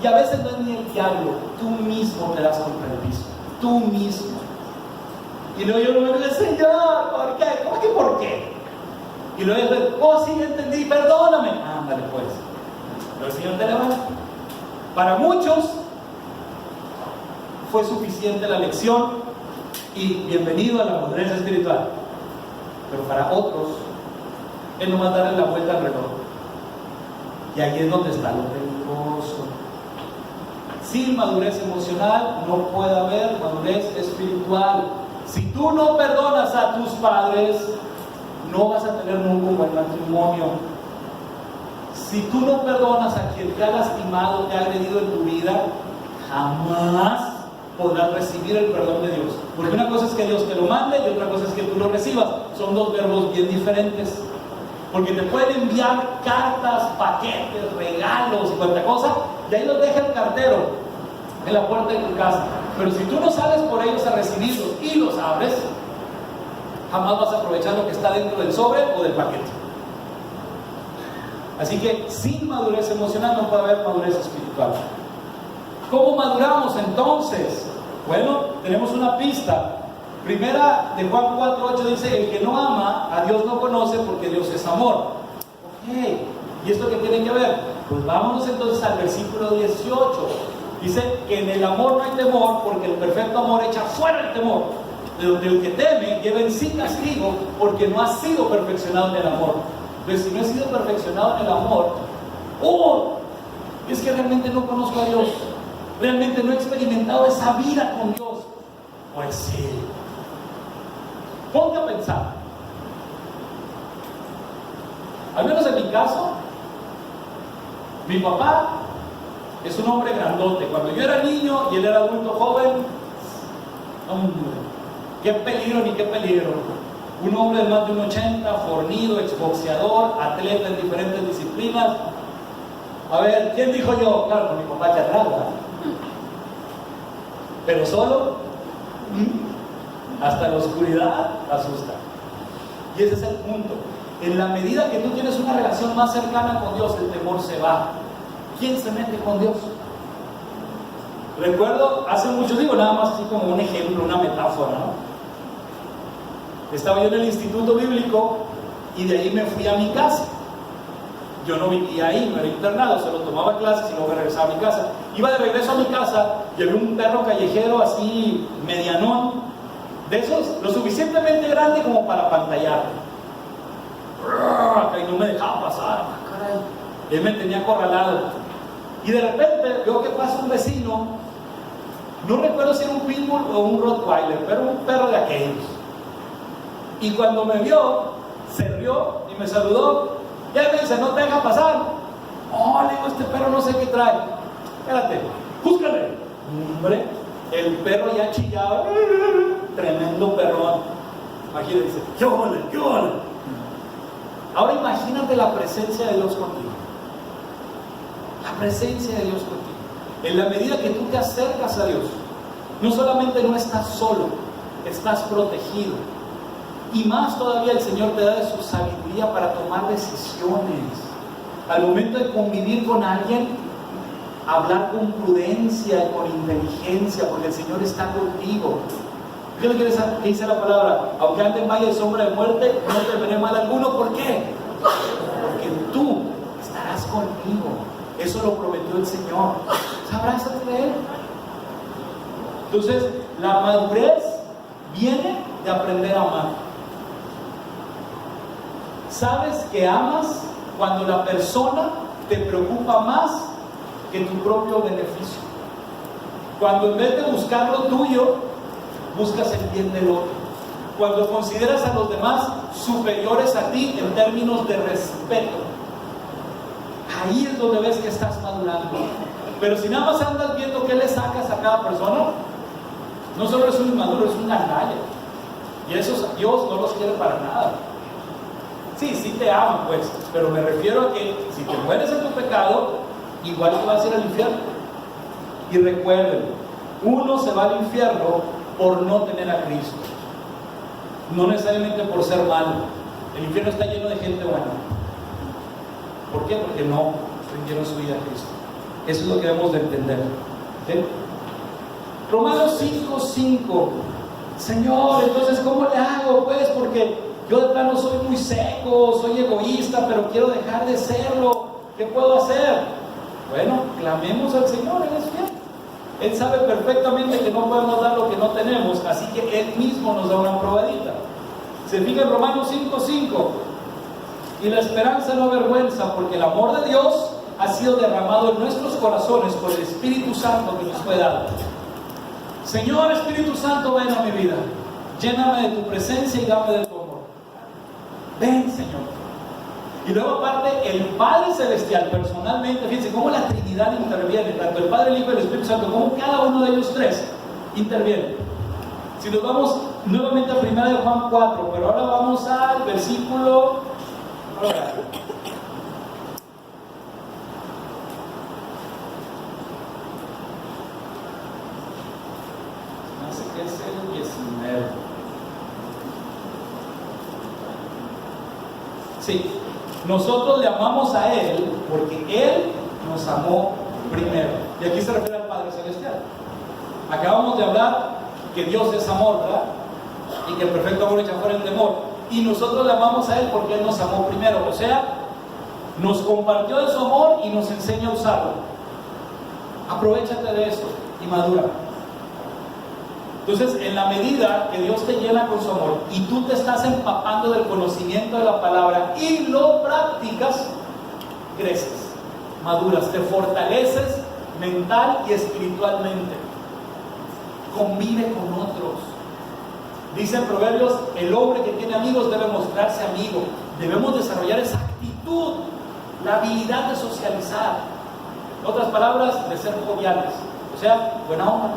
Y a veces no es ni el diablo, tú mismo te das contra el piso. Tú mismo. Y luego yo me digo, Señor, ¿por qué? ¿Cómo que por qué? Y luego yo digo, oh sí, entendí, perdóname. Ándale pues. Pero el Señor te levanta. Para muchos fue suficiente la lección y bienvenido a la madurez espiritual. Pero para otros es nomás darle la vuelta al reloj. Y ahí es donde está lo peligroso. Sin madurez emocional no puede haber madurez espiritual. Si tú no perdonas a tus padres, no vas a tener nunca un buen matrimonio. Si tú no perdonas a quien te ha lastimado, te ha agredido en tu vida, jamás podrás recibir el perdón de Dios. Porque una cosa es que Dios te lo mande y otra cosa es que tú lo recibas. Son dos verbos bien diferentes. Porque te pueden enviar cartas, paquetes, regalos y cuanta cosa, y ahí los deja el cartero en la puerta de tu casa. Pero si tú no sales por ellos a recibirlos y los abres, jamás vas a aprovechar lo que está dentro del sobre o del paquete. Así que sin madurez emocional no puede haber madurez espiritual. ¿Cómo maduramos entonces? Bueno, tenemos una pista. Primera de Juan 4:8 dice: el que no ama a Dios no conoce, porque Dios es amor. Ok, ¿y esto qué tiene que ver? Pues vámonos entonces al versículo 18. Dice que en el amor no hay temor, porque el perfecto amor echa fuera el temor. De donde el que teme lleva en sí castigo, porque no ha sido perfeccionado en el amor. Entonces, si no he sido perfeccionado en el amor, es que realmente no conozco a Dios, realmente no he experimentado esa vida con Dios. Pues sí. Ponte a pensar. Al menos en mi caso, mi papá es un hombre grandote. Cuando yo era niño y él era adulto joven, hombre, qué peligro ni qué peligro. Un hombre de más de 1,80, fornido, exboxeador, atleta en diferentes disciplinas. A ver, ¿quién dijo yo? Claro, con mi papá que atrás, ¿verdad? Pero solo, hasta la oscuridad asusta. Y ese es el punto. En la medida que tú tienes una relación más cercana con Dios, el temor se va. ¿Quién se mete con Dios? Recuerdo, hace mucho, digo nada más así como un ejemplo, una metáfora, ¿no? Estaba yo en el instituto bíblico y de ahí me fui a mi casa. Yo no vivía ahí, no era internado, solo tomaba clases y luego me regresaba a mi casa. Iba de regreso a mi casa y había un perro callejero así medianón De esos, lo suficientemente grande como para pantallarte. Y no me dejaba pasar, caray. Él me tenía acorralado. Y de repente veo que pasa un vecino, no recuerdo si era un pitbull o un rottweiler, pero un perro de aquellos. Y cuando me vio, se rió y me saludó. Y él me dice, no te deja pasar. Oh, le digo, este perro no sé qué trae. Espérate, búscale. Hombre, el perro ya chillaba. Tremendo perrón. Imagínate, dice, ¿qué ole? ¿Qué ole? Ahora imagínate la presencia de Dios contigo. La presencia de Dios contigo. En la medida que tú te acercas a Dios, no solamente no estás solo, estás protegido. Y más todavía el Señor te da de su sabiduría para tomar decisiones. Al momento de convivir con alguien, hablar con prudencia y con inteligencia, porque el Señor está contigo. ¿Qué dice la palabra? Aunque ande en valle de sombra de muerte, no temeré mal alguno. ¿Por qué? Porque tú estarás conmigo. Eso lo prometió el Señor. Abrázate de Él. Entonces, la madurez viene de aprender a amar. Sabes que amas cuando la persona te preocupa más que tu propio beneficio. Cuando en vez de buscar lo tuyo, buscas el bien del otro. Cuando consideras a los demás superiores a ti en términos de respeto. Ahí es donde ves que estás madurando. Pero si nada más andas viendo qué le sacas a cada persona, no solo eres un inmaduro, es un gandalla. Y esos Dios no los quiere para nada. Sí te aman, pues, pero me refiero a que si te mueres en tu pecado, igual te vas a ir al infierno. Y recuerden, uno se va al infierno por no tener a Cristo, no necesariamente por ser malo. El infierno está lleno de gente buena. ¿Por qué? Porque no rindieron su vida a Cristo. Eso es lo que debemos de entender. ¿Sí? Romanos 5:5. Señor, entonces ¿cómo le hago? Pues porque yo de plano soy muy seco, soy egoísta, pero quiero dejar de serlo. ¿Qué puedo hacer? Bueno, clamemos al Señor, Él es fiel. Él sabe perfectamente que no podemos dar lo que no tenemos, así que Él mismo nos da una probadita. Se fija en Romanos 5:5. Y la esperanza no avergüenza, porque el amor de Dios ha sido derramado en nuestros corazones por el Espíritu Santo que nos fue dado. Señor Espíritu Santo, ven a mi vida. Lléname de tu presencia y dame de tu amor. Ven, Señor. Y luego aparte, el Padre Celestial personalmente, fíjense cómo la Trinidad interviene, tanto el Padre, el Hijo y el Espíritu Santo, como cada uno de ellos tres interviene. Si nos vamos nuevamente a 1 de Juan 4, pero ahora vamos al versículo... Así que es el 19. Sí, nosotros le amamos a Él porque Él nos amó primero. Y aquí se refiere al Padre Celestial. Acabamos de hablar que Dios es amor, ¿verdad? Y que el perfecto amor echa fuera el temor. Y nosotros le amamos a Él porque Él nos amó primero. O sea, nos compartió de su amor y nos enseña a usarlo. Aprovechate de eso y madura. Entonces, en la medida que Dios te llena con su amor y tú te estás empapando del conocimiento de la palabra y lo practicas, creces, maduras, te fortaleces mental y espiritualmente. Convive con otros. Dice en Proverbios, el hombre que tiene amigos debe mostrarse amigo. Debemos desarrollar esa actitud, la habilidad de socializar. En otras palabras, de ser joviales. O sea, buena onda.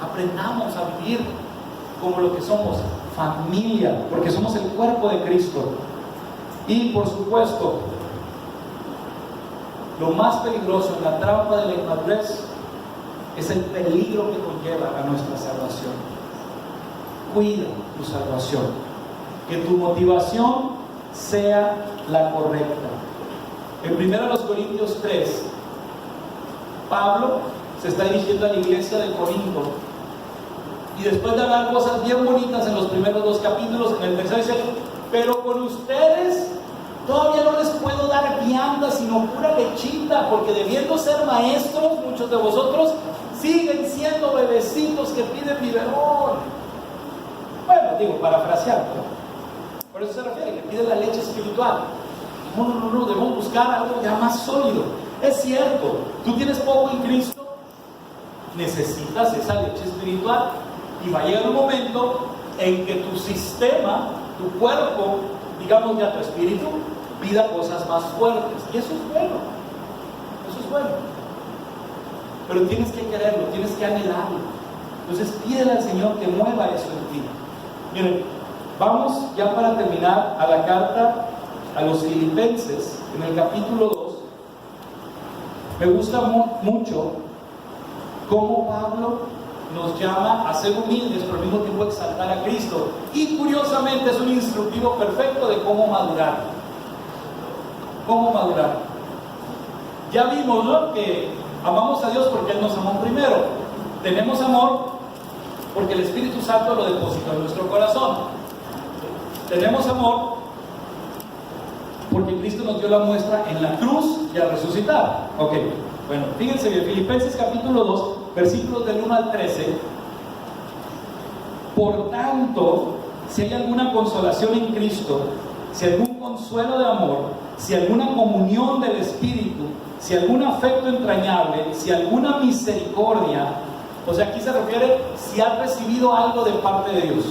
Aprendamos a vivir como lo que somos, familia, porque somos el cuerpo de Cristo. Y por supuesto, lo más peligroso en la trampa de la inmadurez es el peligro que conlleva a nuestra salvación. Cuida tu salvación, que tu motivación sea la correcta. En 1 Corintios 3, Pablo se está dirigiendo a la iglesia de Corinto y después de hablar cosas bien bonitas en los primeros 2 capítulos, en el tercero dice: pero con ustedes todavía no les puedo dar vianda sino pura lechita, porque debiendo ser maestros, muchos de vosotros siguen siendo bebecitos que piden biberón. parafraseando, ¿no? Por eso se refiere, que pide la leche espiritual. No, debemos buscar algo ya más sólido. Es cierto, tú tienes poco en Cristo, necesitas esa leche espiritual, y va a llegar un momento en que tu sistema, tu cuerpo, digamos ya tu espíritu, pida cosas más fuertes, y eso es bueno, pero tienes que quererlo, tienes que anhelarlo. Entonces pídele al Señor que mueva eso en ti. Miren, vamos ya para terminar a la carta a los Filipenses, en el capítulo 2. Me gusta mucho cómo Pablo nos llama a ser humildes, pero al mismo tiempo exaltar a Cristo. Y curiosamente es un instructivo perfecto de cómo madurar. ¿Cómo madurar? Ya vimos, ¿no?, que amamos a Dios porque Él nos amó primero. Tenemos amor porque el Espíritu Santo lo depositó en nuestro corazón. Tenemos amor porque Cristo nos dio la muestra en la cruz y al resucitar. Ok, bueno, fíjense bien, Filipenses capítulo 2, versículos del 1 al 13. Por tanto, si hay alguna consolación en Cristo, si algún consuelo de amor, si alguna comunión del Espíritu, si algún afecto entrañable, si alguna misericordia, o sea, aquí se refiere si has recibido algo de parte de Dios.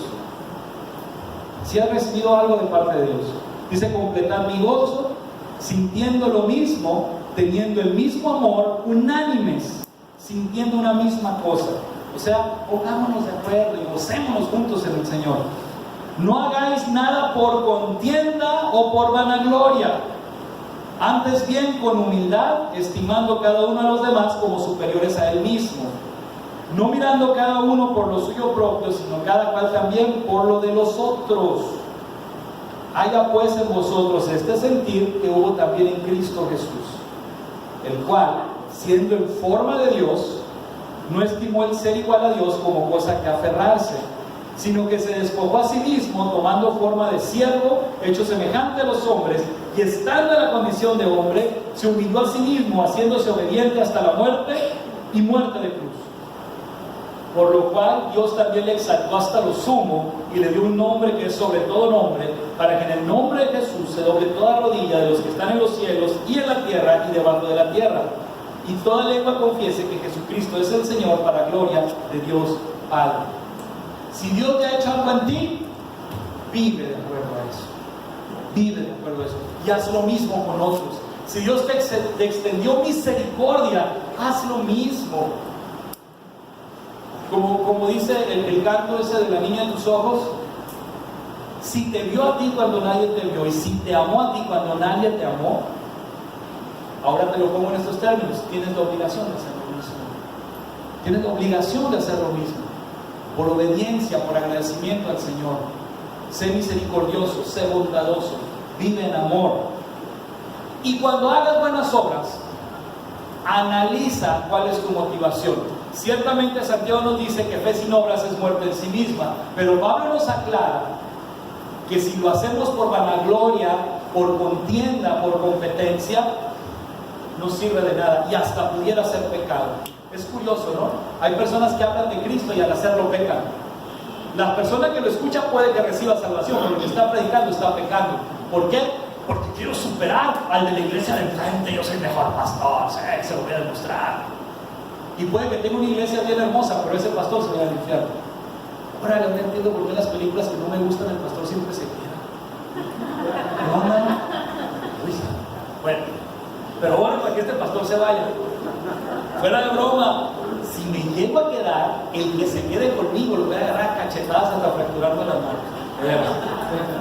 Si has recibido algo de parte de Dios. Dice, completad mi gozo, sintiendo lo mismo, teniendo el mismo amor, unánimes, sintiendo una misma cosa. O sea, pongámonos de acuerdo y gocémonos juntos en el Señor. No hagáis nada por contienda o por vanagloria, antes bien con humildad, estimando cada uno a los demás como superiores a él mismo, no mirando cada uno por lo suyo propio, sino cada cual también por lo de los otros. Haya pues en vosotros este sentir que hubo también en Cristo Jesús, el cual, siendo en forma de Dios, no estimó el ser igual a Dios como cosa que aferrarse, sino que se despojó a sí mismo, tomando forma de siervo, hecho semejante a los hombres, y estando en la condición de hombre, se humilló a sí mismo, haciéndose obediente hasta la muerte y muerte de cruz. Por lo cual Dios también le exaltó hasta lo sumo y le dio un nombre que es sobre todo nombre, para que en el nombre de Jesús se doble toda rodilla de los que están en los cielos y en la tierra y debajo de la tierra, y toda lengua confiese que Jesucristo es el Señor, para gloria de Dios Padre. Si Dios te ha hecho algo en ti, vive de acuerdo a eso. Vive de acuerdo a eso. Y haz lo mismo con otros. Si Dios te extendió misericordia, haz lo mismo. Como dice el canto ese de la niña de tus ojos, si te vio a ti cuando nadie te vio, y si te amó a ti cuando nadie te amó, ahora te lo pongo en estos términos, tienes la obligación de hacer lo mismo. Tienes la obligación de hacer lo mismo. Por obediencia, por agradecimiento al Señor. Sé misericordioso, sé bondadoso, vive en amor. Y cuando hagas buenas obras, analiza cuál es tu motivación. Ciertamente Santiago nos dice que fe sin obras es muerte en sí misma, pero Pablo nos aclara que si lo hacemos por vanagloria, por contienda, por competencia, no sirve de nada y hasta pudiera ser pecado. Es curioso, ¿no? Hay personas que hablan de Cristo y al hacerlo pecan. La persona que lo escucha puede que reciba salvación, pero el que está predicando está pecando. ¿Por qué? Porque quiero superar al de la iglesia de enfrente, yo soy el mejor pastor, se lo voy a demostrar. Y puede que tenga una iglesia bien hermosa, pero ese pastor se va al infierno. Ahora no entiendo por qué en las películas que no me gustan el pastor siempre se queda. Bueno, pero bueno, para que este pastor se vaya. Fuera de broma, si me llego a quedar, el que se quede conmigo lo voy a agarrar a cachetadas hasta fracturarme las manos.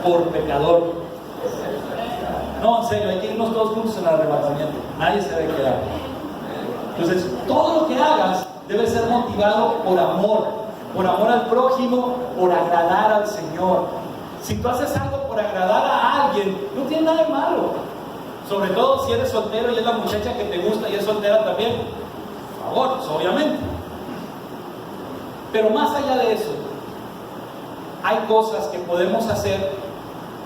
Por pecador. No, en serio, hay que irnos todos juntos en el arrebatamiento. Nadie se debe quedar. Entonces, todo lo que hagas debe ser motivado por amor al prójimo, por agradar al Señor. Si tú haces algo por agradar a alguien, no tiene nada de malo. Sobre todo si eres soltero y es la muchacha que te gusta y es soltera también. Por favor, pues, obviamente. Pero más allá de eso, hay cosas que podemos hacer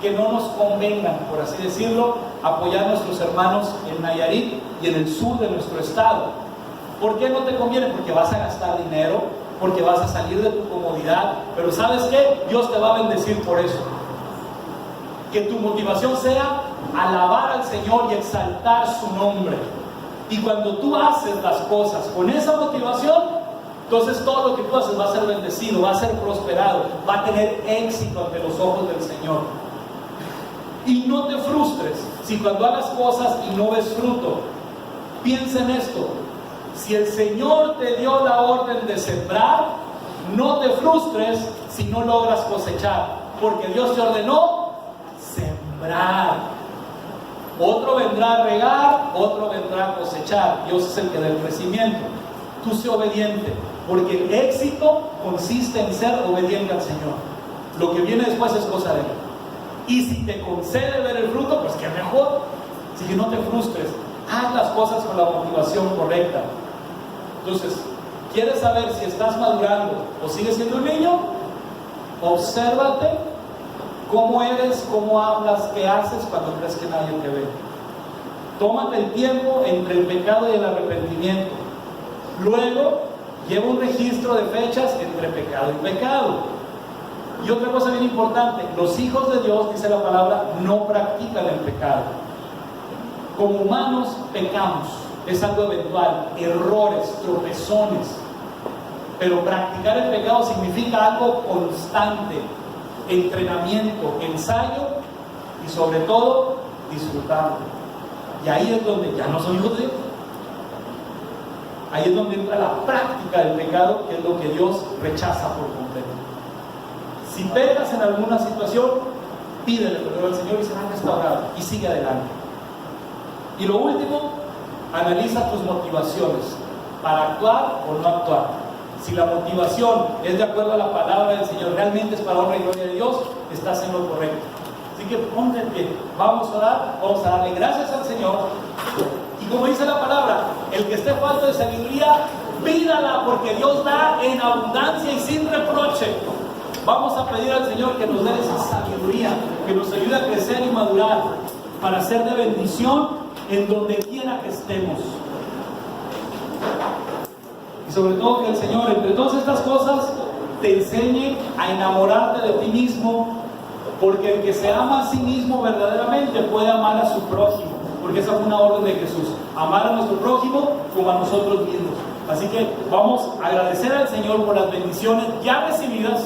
que no nos convengan, por así decirlo, apoyar a nuestros hermanos en Nayarit y en el sur de nuestro estado. ¿Por qué no te conviene? Porque vas a gastar dinero, porque vas a salir de tu comodidad, pero ¿sabes qué? Dios te va a bendecir por eso. Que tu motivación sea alabar al Señor y exaltar su nombre. Y cuando tú haces las cosas con esa motivación, entonces todo lo que tú haces va a ser bendecido, va a ser prosperado, va a tener éxito ante los ojos del Señor. Y no te frustres si cuando hagas cosas y no ves fruto. Piensa en esto: si el Señor te dio la orden de sembrar, no te frustres si no logras cosechar, porque Dios te ordenó sembrar. Otro vendrá a regar, otro vendrá a cosechar. Dios es el que da el crecimiento. Tú sé obediente, porque el éxito consiste en ser obediente al Señor. Lo que viene después es cosa de Él. Y si te concede ver el fruto, pues qué mejor. Así que no te frustres, haz las cosas con la motivación correcta. Entonces, ¿quieres saber si estás madurando o sigues siendo un niño? Obsérvate cómo eres, cómo hablas, qué haces cuando crees que nadie te ve. Tómate el tiempo entre el pecado y el arrepentimiento. Luego, lleva un registro de fechas entre pecado y pecado. Y otra cosa bien importante: los hijos de Dios, dice la palabra, no practican el pecado. Como humanos pecamos, es algo eventual, errores, tropezones. Pero practicar el pecado significa algo constante, entrenamiento, ensayo y sobre todo disfrutarlo. Y ahí es donde ya no son hijos de Dios. Ahí es donde entra la práctica del pecado, que es lo que Dios rechaza por completo. Si pecas en alguna situación, pídele perdón al Señor y será restaurado, y sigue adelante. Y lo último, analiza tus motivaciones para actuar o no actuar. Si la motivación es de acuerdo a la palabra del Señor, realmente es para honra y gloria de Dios, estás en lo correcto. Así que ponte en pie, vamos a orar, vamos a darle gracias al Señor. Y como dice la palabra, el que esté falto de sabiduría, pídala, porque Dios da en abundancia y sin reproche. Vamos a pedir al Señor que nos dé esa sabiduría, que nos ayude a crecer y madurar para ser de bendición en donde quiera que estemos. Y sobre todo que el Señor, entre todas estas cosas, te enseñe a enamorarte de ti mismo, porque el que se ama a sí mismo verdaderamente puede amar a su prójimo, porque esa fue una orden de Jesús: amar a nuestro prójimo como a nosotros mismos. Así que vamos a agradecer al Señor por las bendiciones ya recibidas.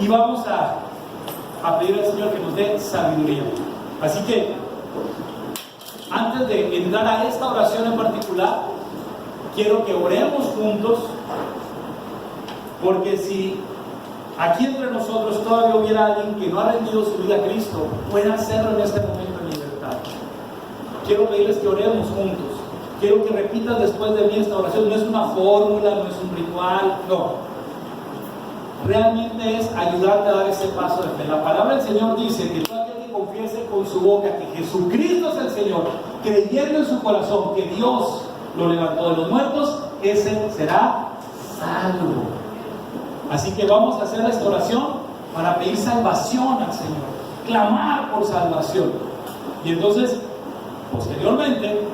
Y vamos a pedir al Señor que nos dé sabiduría. Así que, antes de entrar a esta oración en particular, quiero que oremos juntos, porque si aquí entre nosotros todavía hubiera alguien que no ha rendido su vida a Cristo, puede hacerlo en este momento en libertad. Quiero pedirles que oremos juntos. Quiero que repitas después de mí esta oración. No es una fórmula, no es un ritual, no. Realmente es ayudarte a dar ese paso de fe. La palabra del Señor dice que todo aquel que confiese con su boca que Jesucristo es el Señor, creyendo en su corazón que Dios lo levantó de los muertos, ese será salvo. Así que vamos a hacer esta oración para pedir salvación al Señor, clamar por salvación. Y entonces, posteriormente,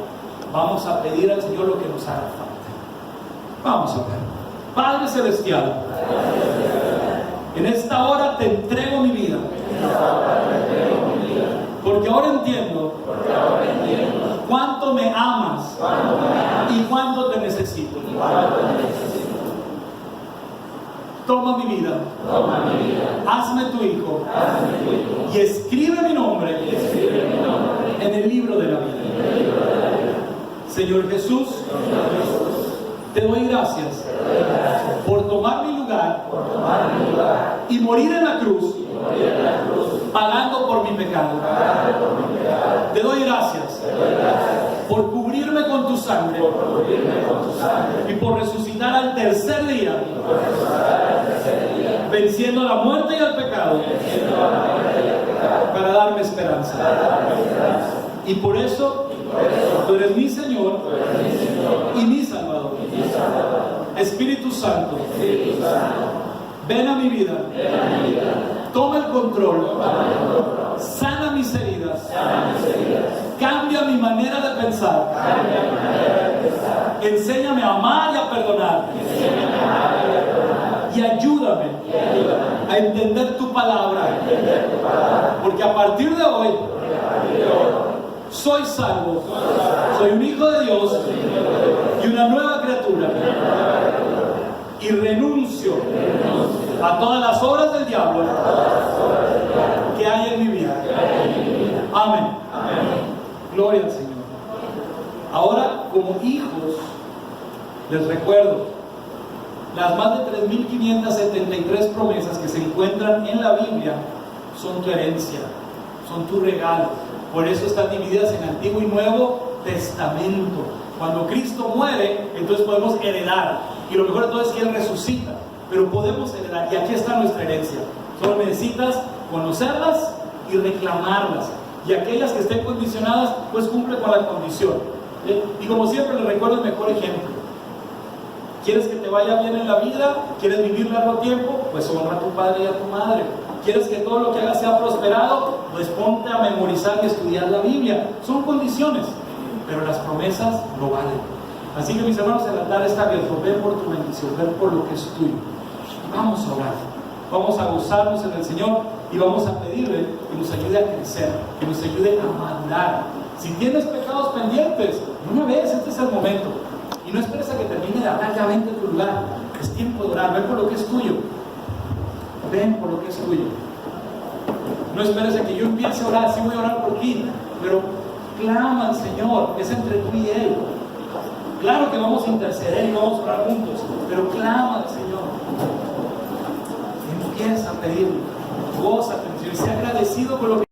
vamos a pedir al Señor lo que nos haga falta. Vamos a ver. Padre Celestial, en esta hora te entrego mi vida, porque ahora entiendo cuánto me amas y cuánto te necesito. Toma mi vida, hazme tu hijo y escribe mi nombre en el libro de la vida. Señor Jesús, te doy gracias por tomar mi lugar y morir en la cruz, pagando por mi pecado. Te doy gracias por cubrirme con tu sangre y por resucitar al tercer día, venciendo la muerte y el pecado, para darme esperanza. Y por eso tú eres mi Señor y mi Salvador. Espíritu Santo, ven a mi vida, toma el control, sana mis heridas, cambia mi manera manera de pensar. Enséñame a amar y a perdonar. Y ayúdame a entender tu palabra. Porque a partir de hoy soy salvo, soy un hijo de Dios y una nueva criatura. Y renuncio a todas las obras del diablo que hay en mi vida. Amén. Gloria al Señor. Ahora, como hijos, les recuerdo, las más de 3.573 promesas que se encuentran en la Biblia son tu herencia, son tu regalo. Por eso están divididas en Antiguo y Nuevo Testamento. Cuando Cristo muere, entonces podemos heredar. Y lo mejor de todo es que Él resucita. Pero podemos heredar. Y aquí está nuestra herencia. Solo necesitas conocerlas y reclamarlas. Y aquellas que estén condicionadas, pues cumple con la condición. Y como siempre les recuerdo el mejor ejemplo. ¿Quieres que te vaya bien en la vida? ¿Quieres vivir largo tiempo? Pues honra a tu padre y a tu madre. ¿Quieres que todo lo que hagas sea prosperado? Pues ponte a memorizar y estudiar la Biblia. Son condiciones, pero las promesas lo valen. Así que mis hermanos, el altar está abierto. Ven por tu bendición, ven por lo que es tuyo. Vamos a orar, vamos a gozarnos en el Señor y vamos a pedirle que nos ayude a crecer, que nos ayude a madurar. Si tienes pecados pendientes, una vez, este es el momento. Y no esperes a que termine de hablar, ya vente a tu lugar. Es tiempo de orar, ven por lo que es tuyo. Ven por lo que es tuyo. No esperes a que yo empiece a orar, sí voy a orar por ti, pero clama al Señor, es entre tú y Él. Claro que vamos a interceder y vamos a orar juntos, pero clama al Señor. Empieza a pedirle, gózate, y sea agradecido por lo que